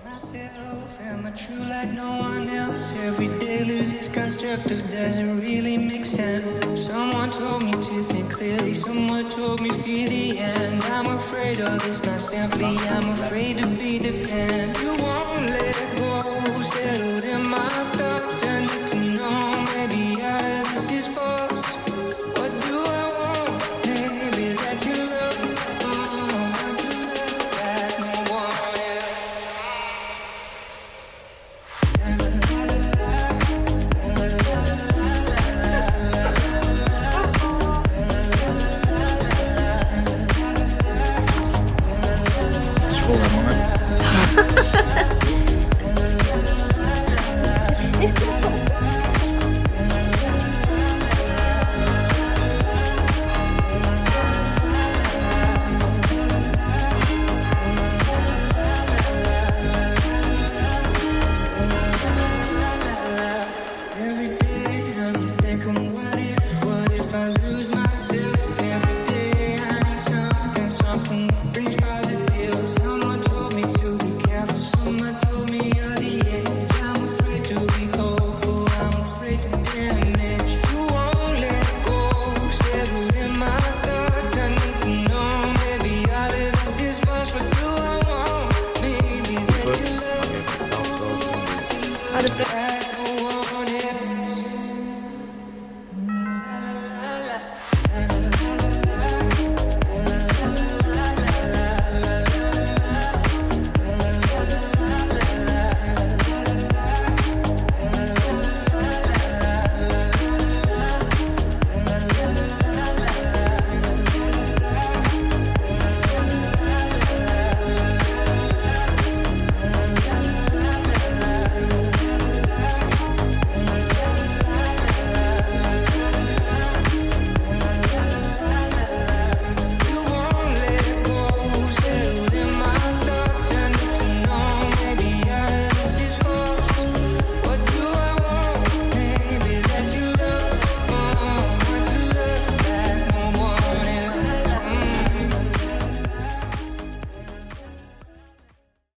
myself, am I true like no one else? Every day loses constructive, doesn't really make sense. Someone told me to think clearly, someone told me fear the end. I'm afraid of this, not simply, I'm afraid to be dependent. You won't let go, settled in my thoughts. I need to know, maybe this is false. What do I want? Maybe that you love, that you love, that no one else. School, hè, mannen.